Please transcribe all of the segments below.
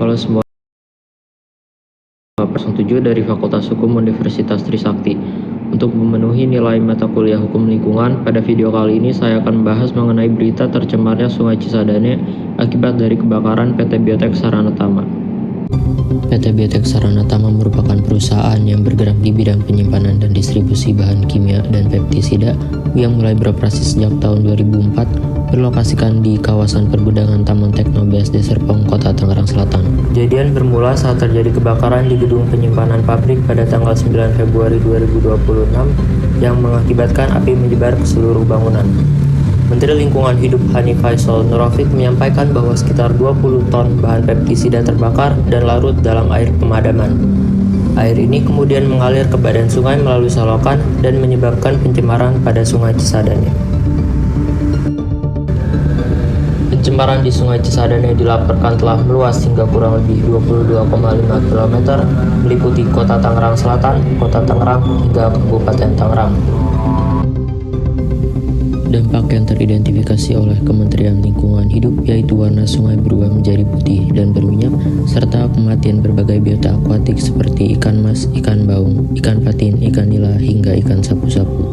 Halo semua, 07 dari Fakultas Hukum Universitas Trisakti. Untuk memenuhi nilai mata kuliah Hukum Lingkungan, pada video kali ini saya akan membahas mengenai berita tercemarnya Sungai Cisadane akibat dari kebakaran PT Biotek Sarana Tama. PT Biotek Sarana Tama merupakan perusahaan yang bergerak di bidang penyimpanan dan distribusi bahan kimia dan pestisida yang mulai beroperasi sejak tahun 2004, berlokasikan di kawasan pergudangan Taman Tekno BSD Serpong, Kota Tangerang Selatan. Kejadian bermula saat terjadi kebakaran di gedung penyimpanan pabrik pada tanggal 9 Februari 2026 yang mengakibatkan api menyebar ke seluruh bangunan. Menteri Lingkungan Hidup Hanif Faisal Nurrafiq menyampaikan bahwa sekitar 20 ton bahan pestisida terbakar dan larut dalam air pemadaman. Air ini kemudian mengalir ke badan sungai melalui selokan dan menyebabkan pencemaran pada Sungai Cisadane. Pencemaran di Sungai Cisadane dilaporkan telah meluas hingga kurang lebih 22,5 km, meliputi Kota Tangerang Selatan, Kota Tangerang, hingga Kabupaten Tangerang. Dampak yang teridentifikasi oleh Kementerian Lingkungan Hidup yaitu warna sungai berubah menjadi putih dan berminyak, serta kematian berbagai biota akuatik seperti ikan mas, ikan baung, ikan patin, ikan nila, hingga ikan sapu-sapu.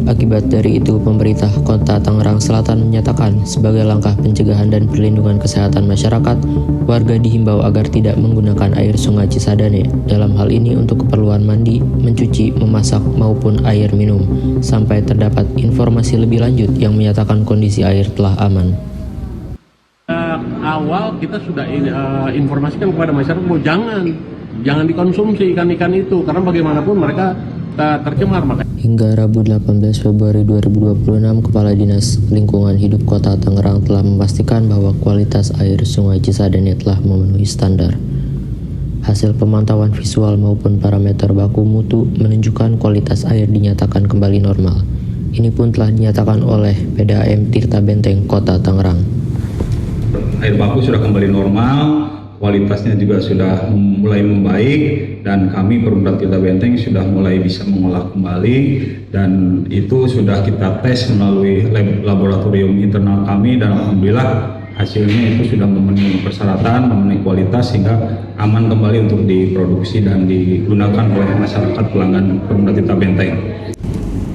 Akibat dari itu, pemerintah Kota Tangerang Selatan menyatakan sebagai langkah pencegahan dan perlindungan kesehatan masyarakat, warga dihimbau agar tidak menggunakan air Sungai Cisadane, dalam hal ini untuk keperluan mandi, mencuci, memasak, maupun air minum, sampai terdapat informasi lebih lanjut yang menyatakan kondisi air telah aman. Awal kita sudah informasikan kepada masyarakat bahwa jangan dikonsumsi ikan-ikan itu, karena bagaimanapun mereka tercemar. Hingga Rabu 18 Februari 2026, Kepala Dinas Lingkungan Hidup Kota Tangerang telah memastikan bahwa kualitas air Sungai Cisadane telah memenuhi standar. Hasil pemantauan visual maupun parameter baku mutu menunjukkan kualitas air dinyatakan kembali normal. Ini pun telah dinyatakan oleh PDAM Tirta Benteng Kota Tangerang. Air baku sudah kembali normal, kualitasnya juga sudah mulai membaik, dan kami Perumda Tirta Benteng sudah mulai bisa mengolah kembali, dan itu sudah kita tes melalui laboratorium internal kami, dan alhamdulillah hasilnya itu sudah memenuhi persyaratan, memenuhi kualitas, sehingga aman kembali untuk diproduksi dan digunakan oleh masyarakat pelanggan Perumda Tirta Benteng.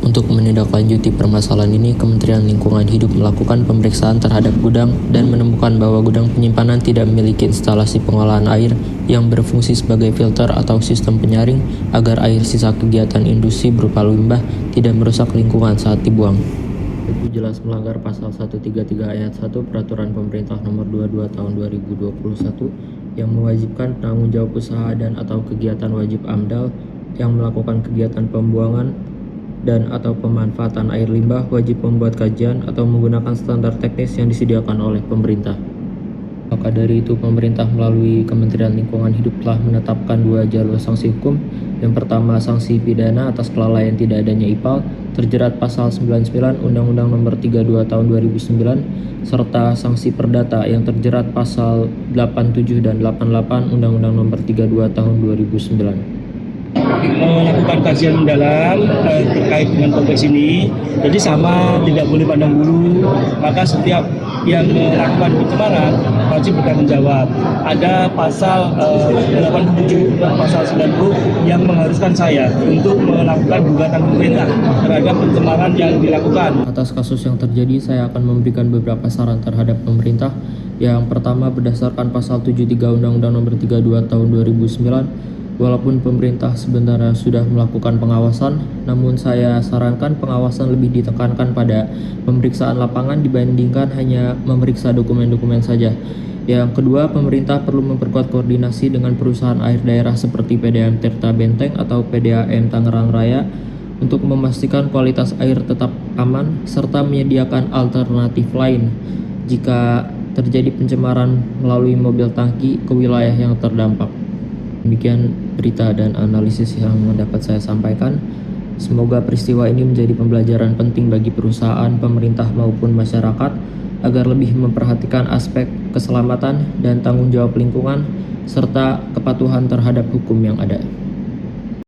Untuk menindaklanjuti permasalahan ini, Kementerian Lingkungan Hidup melakukan pemeriksaan terhadap gudang dan menemukan bahwa gudang penyimpanan tidak memiliki instalasi pengolahan air yang berfungsi sebagai filter atau sistem penyaring agar air sisa kegiatan industri berupa limbah tidak merusak lingkungan saat dibuang. Itu jelas melanggar pasal 133 ayat 1 Peraturan Pemerintah Nomor 22 Tahun 2021 yang mewajibkan penanggung jawab usaha dan atau kegiatan wajib AMDAL yang melakukan kegiatan pembuangan dan atau pemanfaatan air limbah wajib membuat kajian atau menggunakan standar teknis yang disediakan oleh pemerintah. Maka dari itu, pemerintah melalui Kementerian Lingkungan Hidup telah menetapkan 2 jalur sanksi hukum. Yang pertama, sanksi pidana atas kelalaian tidak adanya IPAL terjerat pasal 99 Undang-Undang Nomor 32 Tahun 2009, serta sanksi perdata yang terjerat pasal 87 dan 88 Undang-Undang Nomor 32 Tahun 2009. Melakukan kajian mendalam terkait dengan kompleks ini. Jadi sama, tidak boleh pandang bulu, maka setiap yang melakukan pencemaran wajib bertanggung jawab. Ada pasal 87 dan pasal 90 yang mengharuskan saya untuk melakukan gugatan pemerintah terhadap pencemaran yang dilakukan. Atas kasus yang terjadi, saya akan memberikan beberapa saran terhadap pemerintah. Yang pertama, berdasarkan pasal 73 Undang-Undang Nomor 32 Tahun 2009, walaupun pemerintah sebenarnya sudah melakukan pengawasan, namun saya sarankan pengawasan lebih ditekankan pada pemeriksaan lapangan dibandingkan hanya memeriksa dokumen-dokumen saja. Yang kedua, pemerintah perlu memperkuat koordinasi dengan perusahaan air daerah seperti PDAM Tirta Benteng atau PDAM Tangerang Raya untuk memastikan kualitas air tetap aman, serta menyediakan alternatif lain jika terjadi pencemaran melalui mobil tangki ke wilayah yang terdampak. Demikian berita dan analisis yang dapat saya sampaikan. Semoga peristiwa ini menjadi pembelajaran penting bagi perusahaan, pemerintah maupun masyarakat agar lebih memperhatikan aspek keselamatan dan tanggung jawab lingkungan serta kepatuhan terhadap hukum yang ada.